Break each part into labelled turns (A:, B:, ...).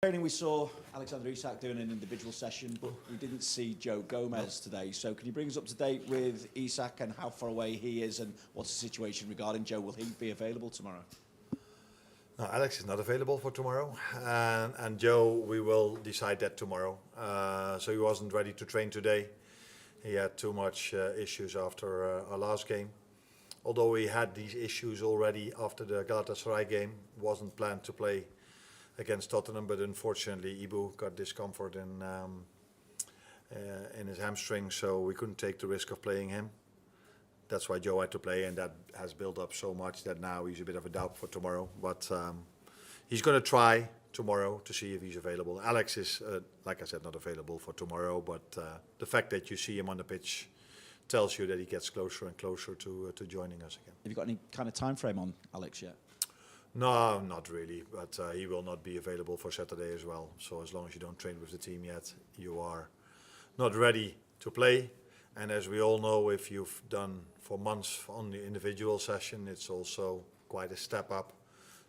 A: Training, we saw Alexander Isak doing an individual session, but we didn't see Joe Gomez today. So can you bring us up to date with Isak and how far away he is, and what's the situation regarding Joe? Will he be available tomorrow?
B: No, Alex is not available for tomorrow, and Joe, we will decide that tomorrow. So he wasn't ready to train today. He had too much issues after our last game. Although he had these issues already after the Galatasaray game, wasn't planned to play against Tottenham, but unfortunately Ibu got discomfort in his hamstring, so we couldn't take the risk of playing him. That's why Joe had to play, and that has built up so much that now he's a bit of a doubt for tomorrow. But he's going to try tomorrow to see if he's available. Alex is, like I said, not available for tomorrow, but the fact that you see him on the pitch tells you that he gets closer and closer to joining us again.
A: Have you got any kind of time frame on Alex yet?
B: No, not really, but he will not be available for Saturday as well. So as long as you don't train with the team yet, you are not ready to play. And as we all know, if you've done for months on the individual session, it's also quite a step up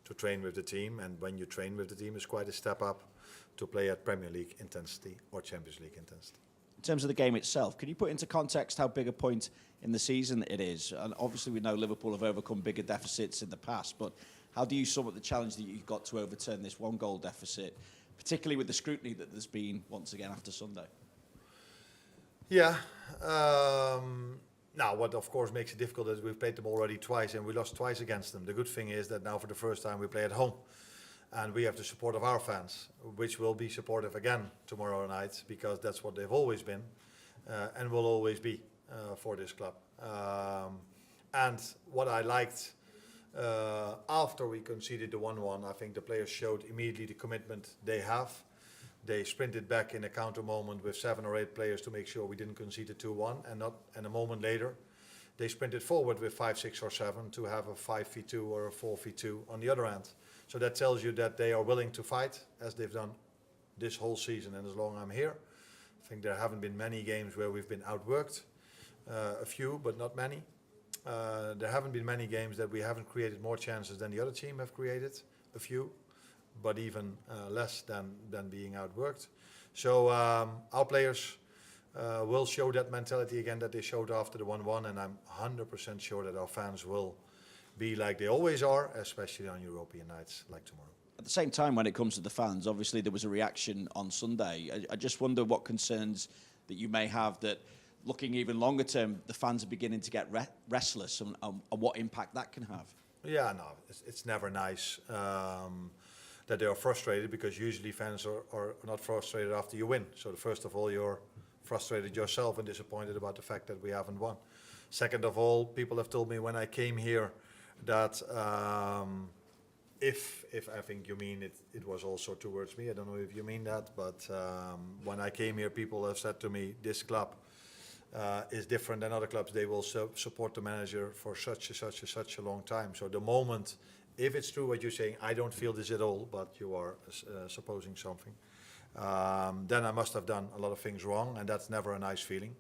B: to train with the team. And when you train with the team, it's quite a step up to play at Premier League intensity or Champions League intensity.
A: In terms of the game itself, can you put into context how big a point in the season it is? And obviously we know Liverpool have overcome bigger deficits in the past, but how do you sum up the challenge that you've got to overturn this one-goal deficit, particularly with the scrutiny that there's been once again after Sunday?
B: Yeah. Now, what of course makes it difficult is we've played them already twice and we lost twice against them. The good thing is that now for the first time we play at home. And we have the support of our fans, which will be supportive again tomorrow night, because that's what they've always been and will always be for this club. And what I liked after we conceded the 1-1, I think the players showed immediately the commitment they have. They sprinted back in a counter moment with 7 or 8 players to make sure we didn't concede the 2-1, and a moment later they sprinted forward with 5, 6 or 7 to have a 5v2 or a 4v2 on the other end. So that tells you that they are willing to fight, as they've done this whole season and as long as I'm here. I think there haven't been many games where we've been outworked. A few, but not many. There haven't been many games that we haven't created more chances than the other team have created. A few, but even less than being outworked. So our players will show that mentality again that they showed after the 1-1, and I'm 100% sure that our fans will be like they always are, especially on European nights like tomorrow.
A: At the same time, when it comes to the fans, obviously there was a reaction on Sunday. I just wonder what concerns that you may have that, looking even longer term, the fans are beginning to get restless, and what impact that can have.
B: Yeah, no, it's never nice that they are frustrated, because usually fans are not frustrated after you win. So first of all, you're frustrated yourself and disappointed about the fact that we haven't won. Second of all, people have told me when I came here that if I think you mean it was also towards me, I don't know if you mean that, but when I came here, people have said to me, this club is different than other clubs. They will support the manager for such a long time. So the moment, if it's true what you're saying, I don't feel this at all, but you are supposing something, then I must have done a lot of things wrong, and that's never a nice feeling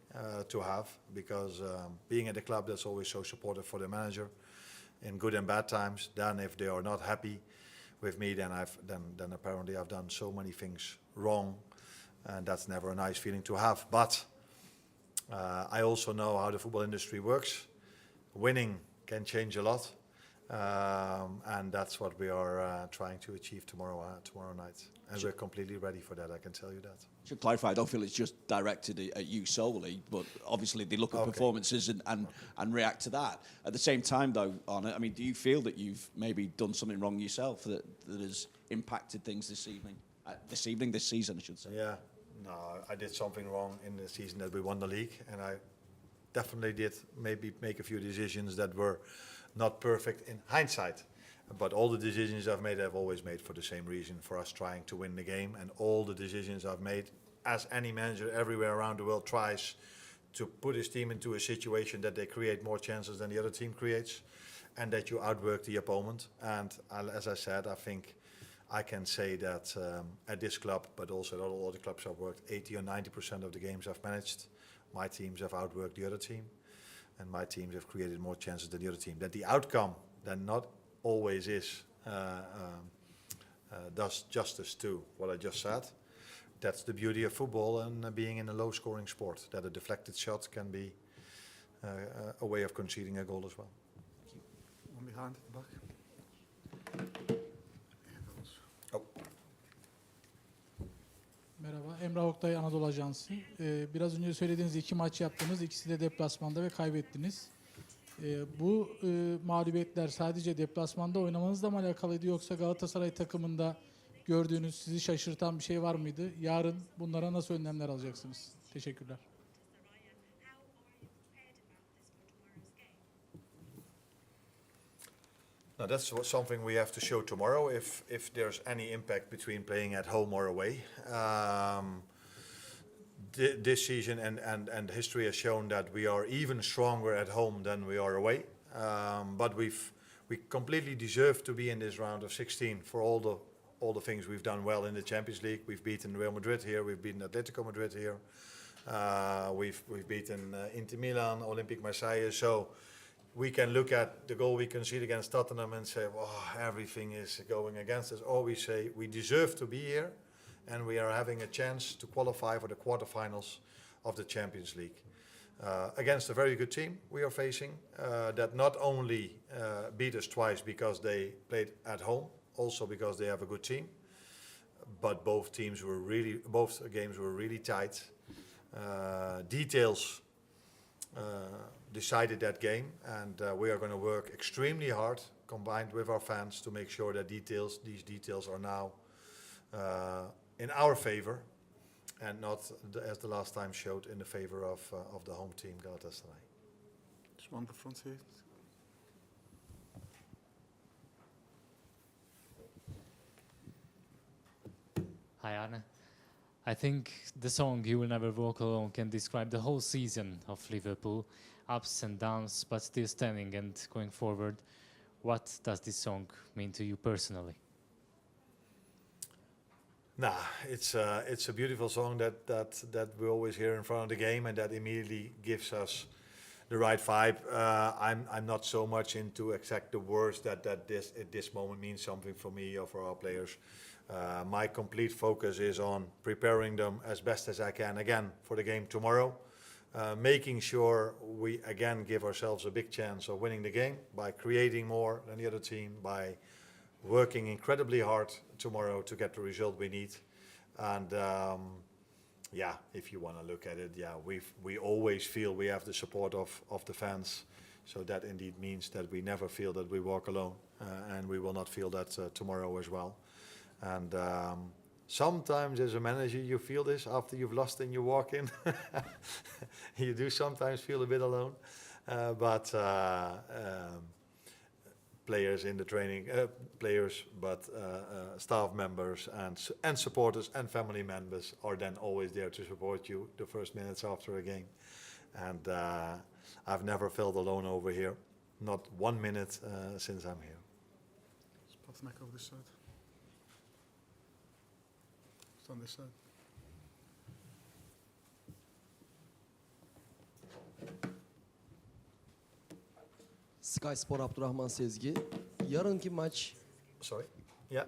B: to have, because being at a club that's always so supportive for the manager in good and bad times, then if they are not happy with me, then apparently I've done so many things wrong, and that's never a nice feeling to have. But I also know how the football industry works. Winning can change a lot, and that's what we are trying to achieve tomorrow night. And we're completely ready for that, I can tell you that.
A: Should clarify, I don't feel it's just directed at you solely, but obviously they look at performances and react to that. At the same time, though, Arne, I mean, do you feel that you've maybe done something wrong yourself that has impacted things this season, I should say?
B: Yeah, no, I did something wrong in the season that we won the league, and I definitely did maybe make a few decisions that were not perfect in hindsight. But all the decisions I've made, I've always made for the same reason, for us trying to win the game. And all the decisions I've made, as any manager everywhere around the world tries to put his team into a situation that they create more chances than the other team creates, and that you outwork the opponent. And as I said, I think I can say that at this club, but also at all other clubs I've worked, 80 or 90% of the games I've managed, my teams have outworked the other team, and my teams have created more chances than the other team. That the outcome then not always is does justice to what I just said. That's the beauty of football and being in a low-scoring sport, that a deflected shot can be a way of conceding a goal as well.
C: On behind at the back.
B: Oh.
D: Merhaba, Emrah Oktay Anadolu Ajansı. Biraz önce söylediğiniz 2 maç yaptınız, ikisi de deplasmanda ve kaybettiniz. Bu mağlubiyetler sadece deplasmanda oynamanızla mı alakalıydı yoksa Galatasaray takımında gördüğünüz sizi şaşırtan bir şey var mıydı? Yarın bunlara nasıl önlemler alacaksınız? Teşekkürler.
B: Now that's something we have to show tomorrow if there's any impact between playing at home or away. This season and history has shown that we are even stronger at home than we are away. But we completely deserve to be in this round of 16 for all the things we've done well in the Champions League. We've beaten Real Madrid here. We've beaten Atletico Madrid here. We've beaten Inter Milan, Olympique Marseille. So we can look at the goal we conceded against Tottenham and say, "Oh, everything is going against us." Or we say we deserve to be here, and we are having a chance to qualify for the quarterfinals of the Champions League against a very good team we are facing that not only beat us twice because they played at home, also because they have a good team. But both games were really tight. Details decided that game, and we are going to work extremely hard, combined with our fans, to make sure that these details are now in our favor, and not as the last time showed in the favor of the home team Galatasaray.
C: Just one at the front here.
E: Hi, Arne. I think the song You Will Never Walk Alone can describe the whole season of Liverpool, ups and downs, but still standing and going forward. What does this song mean to you personally?
B: It's a beautiful song that we always hear in front of the game, and that immediately gives us the right vibe. I'm not so much into exact the words that this at this moment means something for me or for our players. My complete focus is on preparing them as best as I can again for the game tomorrow, making sure we again give ourselves a big chance of winning the game by creating more than the other team, by working incredibly hard tomorrow to get the result we need. And if you want to look at it, we always feel we have the support of the fans. So that indeed means that we never feel that we walk alone, and we will not feel that tomorrow as well. And sometimes as a manager you feel this after you've lost and you walk in. You do sometimes feel a bit alone, but players in the training, staff members and supporters and family members are then always there to support you the first minutes after a game. And I've never felt alone over here, not 1 minute since I'm here.
C: Just pass the neck over this side. Just on this side.
F: Sky Spor Abdurrahman Sezgi. Yarınki maç
B: Sorry? Yeah.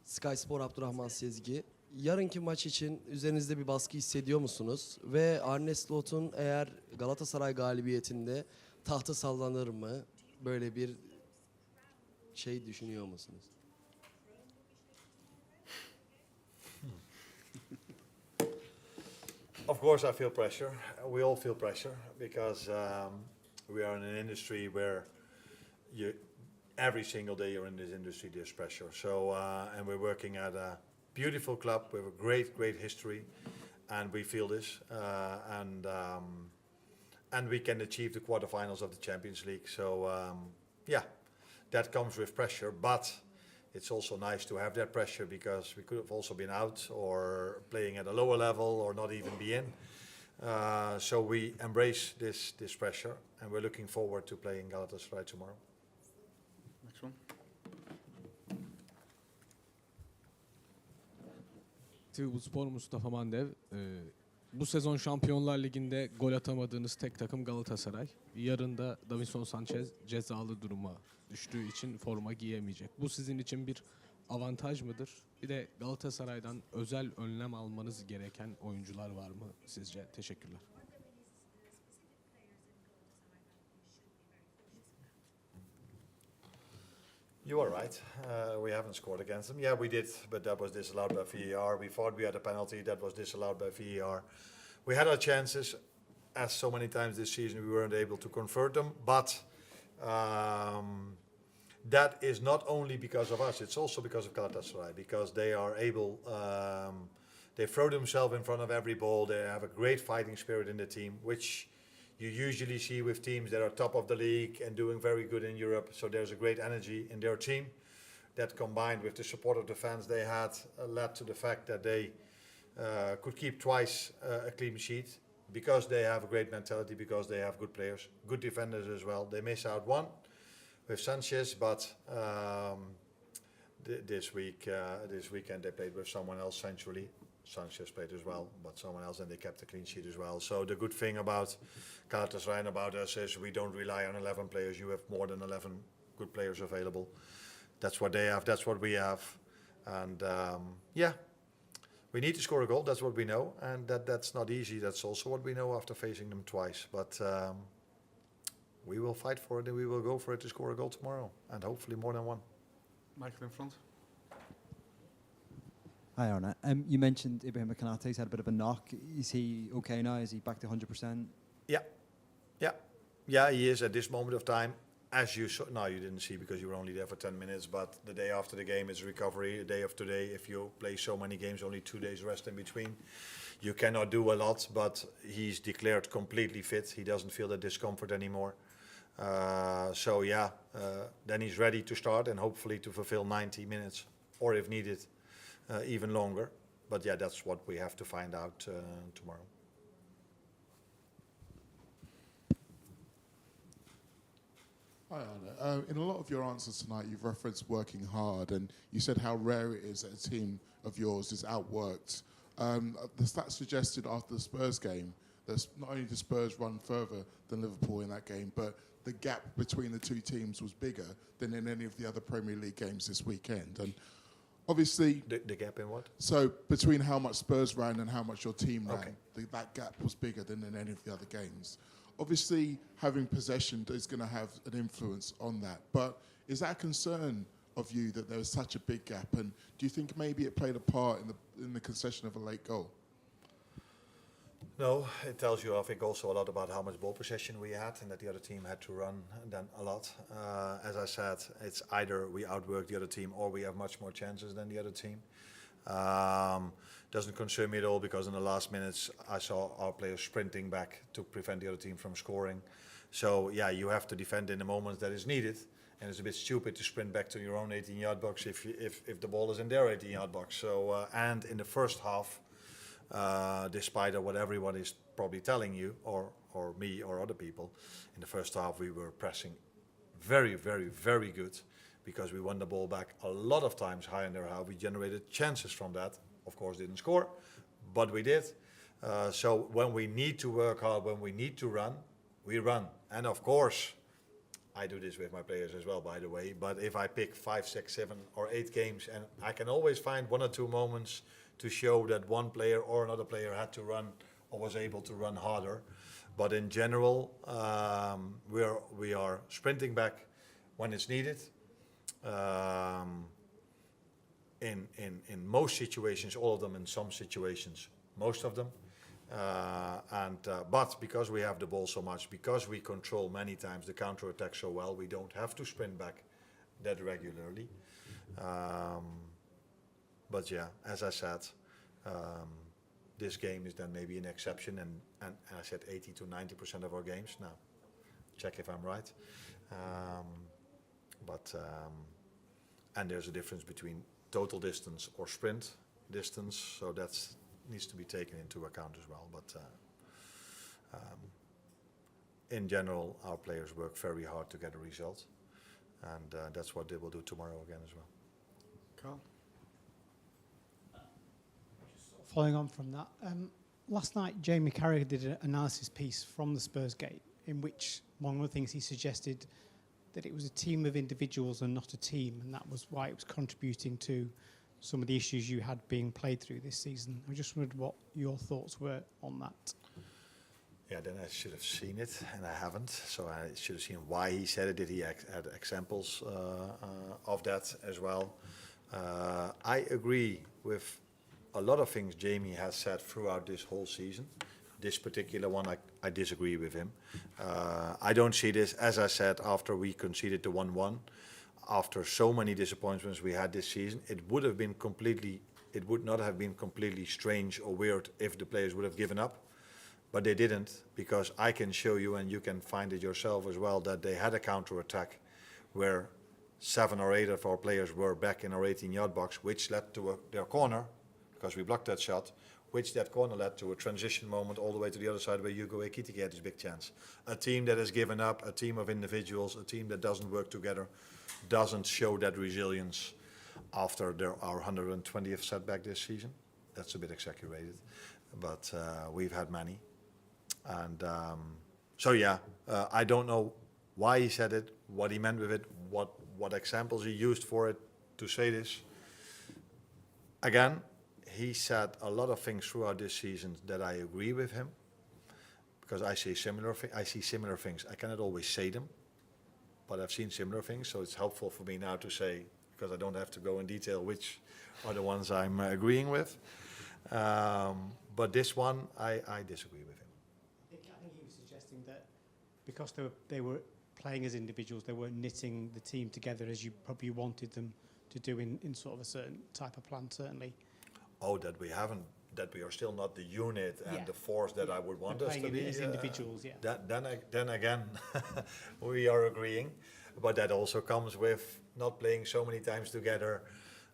F: Sky Spor Abdurrahman Sezgi. Yarınki maç için üzerinizde bir baskı hissediyor musunuz? Ve Arne Slot'un eğer Galatasaray galibiyetinde tahtı sallanır mı? Böyle bir şey düşünüyor musunuz?
B: Of course I feel pressure. We all feel pressure because we are in an industry where every single day you're in this industry there's pressure. So and we're working at a beautiful club with a great history, and we feel this and we can achieve the quarterfinals of the Champions League. So that comes with pressure, but it's also nice to have that pressure because we could have also been out or playing at a lower level or not even be in. So we embrace this pressure, and we're looking forward to playing Galatasaray tomorrow.
C: Next one.
G: TV Spor Mustafa Mandev. Bu sezon Şampiyonlar Ligi'nde gol atamadığınız tek takım Galatasaray. Yarın da Davinson Sanchez cezalı duruma düştüğü için forma giyemeyecek. Bu sizin için bir avantaj mıdır? Bir de Galatasaray'dan özel önlem almanız gereken oyuncular var mı sizce? Teşekkürler.
B: You are right. We haven't scored against them. Yeah, we did, but that was disallowed by VAR. We thought we had a penalty that was disallowed by VAR. We had our chances, as so many times this season, we weren't able to convert them. But that is not only because of us; it's also because of Galatasaray, because they are able. They throw themselves in front of every ball. They have a great fighting spirit in the team, which you usually see with teams that are top of the league and doing very good in Europe. So there's a great energy in their team. That combined with the support of the fans they had led to the fact that they could keep twice a clean sheet, because they have a great mentality, because they have good players, good defenders as well. They miss out one with Sanchez, but this weekend they played with someone else centrally. Sanchez played as well, but someone else, and they kept a clean sheet as well. So the good thing about Galatasaray and about us is we don't rely on 11 players. You have more than 11 good players available. That's what they have. That's what we have. And yeah, we need to score a goal. That's what we know. And that's not easy. That's also what we know after facing them twice. But we will fight for it, and we will go for it to score a goal tomorrow. And hopefully more than one.
C: Michael in front.
H: Hi, Arne. You mentioned Ibrahim Konate's had a bit of a knock. Is he okay now? Is he back to 100%?
B: Yeah, he is at this moment of time. As you saw, no, you didn't see because you were only there for 10 minutes, but the day after the game is recovery. The day of today, if you play so many games, only 2 days rest in between, you cannot do a lot, but he's declared completely fit. He doesn't feel the discomfort anymore. Then he's ready to start and hopefully to fulfill 90 minutes, or if needed, even longer. But yeah, that's what we have to find out tomorrow.
I: Hi, Arne. In a lot of your answers tonight, you've referenced working hard, and you said how rare it is that a team of yours is outworked. The stats suggested after the Spurs game that not only did Spurs run further than Liverpool in that game, but the gap between the two teams was bigger than in any of the other Premier League games this weekend. And obviously,
B: The gap in what?
I: so between how much Spurs ran and how much your team ran,
B: Okay.
I: that gap was bigger than in any of the other games. Obviously, having possession is going to have an influence on that. But is that a concern of you that there was such a big gap? And do you think maybe it played a part in the concession of a late goal?
B: No, it tells you, I think, also a lot about how much ball possession we had and that the other team had to run then a lot. As I said, it's either we outwork the other team or we have much more chances than the other team. Doesn't concern me at all because in the last minutes I saw our players sprinting back to prevent the other team from scoring. So yeah, you have to defend in the moments that is needed, and it's a bit stupid to sprint back to your own 18-yard box if the ball is in their 18-yard box. So and in the first half, despite of what everyone is probably telling you or me or other people, in the first half we were pressing very, very, very good because we won the ball back a lot of times high in their half. We generated chances from that. Of course, didn't score, but we did. So when we need to work hard, when we need to run, we run. And of course, I do this with my players as well, by the way. But if I pick 5, 6, 7, or 8 games, and I can always find 1 or 2 moments to show that one player or another player had to run or was able to run harder. But in general, we are sprinting back when it's needed. In most situations, all of them, in some situations, most of them. But because we have the ball so much, because we control many times the counter-attack so well, we don't have to sprint back that regularly. But yeah, as I said, this game is then maybe an exception, and I said 80 to 90% of our games. Now, check if I'm right. And there's a difference between total distance or sprint distance, so that needs to be taken into account as well. But in general, our players work very hard to get a result, and that's what they will do tomorrow again as well.
C: Carl.
J: Following on from that, last night Jamie Carragher did an analysis piece from the Spurs game in which one of the things he suggested that it was a team of individuals and not a team, and that was why it was contributing to some of the issues you had being played through this season. I just wondered what your thoughts were on that.
B: Yeah, then I should have seen it, and I haven't. So I should have seen why he said it. Did he add examples of that as well? I agree with a lot of things Jamie has said throughout this whole season. This particular one, I disagree with him. I don't see this, as I said, after we conceded the 1-1, after so many disappointments we had this season, it would not have been completely strange or weird if the players would have given up. But they didn't, because I can show you, and you can find it yourself as well, that they had a counter-attack where 7 or 8 of our players were back in our 18-yard box, which led to their corner, because we blocked that shot, which that corner led to a transition moment all the way to the other side where Hugo Ekitike had his big chance. A team that has given up, a team of individuals, a team that doesn't work together, doesn't show that resilience after our 120th setback this season. That's a bit exaggerated, but we've had many. And so yeah, I don't know why he said it, what he meant with it, what examples he used for it to say this. Again, he said a lot of things throughout this season that I agree with him, because I see similar things. I cannot always say them, but I've seen similar things, so it's helpful for me now to say, because I don't have to go in detail which are the ones I'm agreeing with. But this one, I disagree with him.
J: I think he was suggesting that because they were playing as individuals, they were knitting the team together as you probably wanted them to do in sort of a certain type of plan, certainly.
B: Oh, that we are still not the unit and the force that I would want us to be.
J: As individuals, yeah.
B: Then again, we are agreeing, but that also comes with not playing so many times together.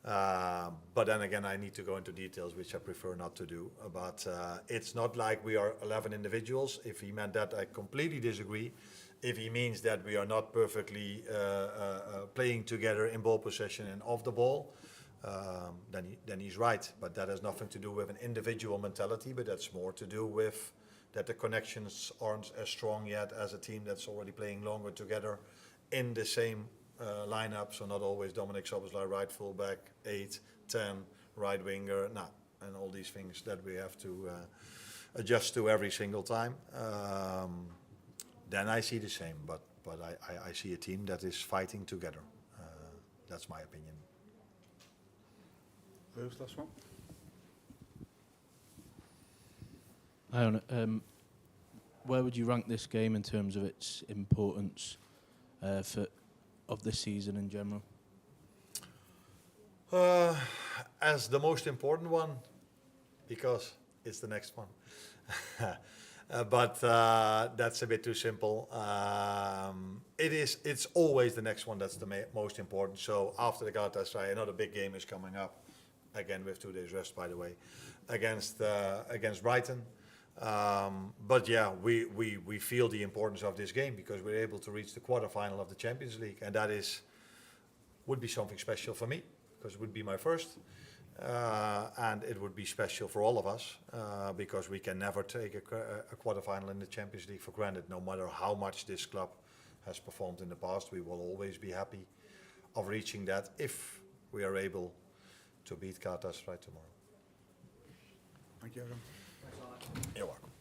B: But then again, I need to go into details, which I prefer not to do. But it's not like we are 11 individuals. If he meant that, I completely disagree. If he means that we are not perfectly playing together in ball possession and off the ball, then he's right. But that has nothing to do with an individual mentality, but that's more to do with that the connections aren't as strong yet as a team that's already playing longer together in the same lineup. So not always Dominic Szoboszlai right fullback, 8, 10, right winger, and all these things that we have to adjust to every single time. Then I see the same, but I see a team that is fighting together. That's my opinion.
C: Who's last one?
K: Where would you rank this game in terms of its importance of this season in general?
B: As the most important one, because it's the next one. But that's a bit too simple. It's always the next one that's the most important. So after the Galatasaray, another big game is coming up, again with 2 days rest, by the way, against Brighton. But yeah, we feel the importance of this game because we're able to reach the quarterfinal of the Champions League, and that would be something special for me because it would be my first. And it would be special for all of us because we can never take a quarterfinal in the Champions League for granted. No matter how much this club has performed in the past, we will always be happy of reaching that if we are able to beat Galatasaray tomorrow.
C: Thank you, everyone.
B: You're welcome.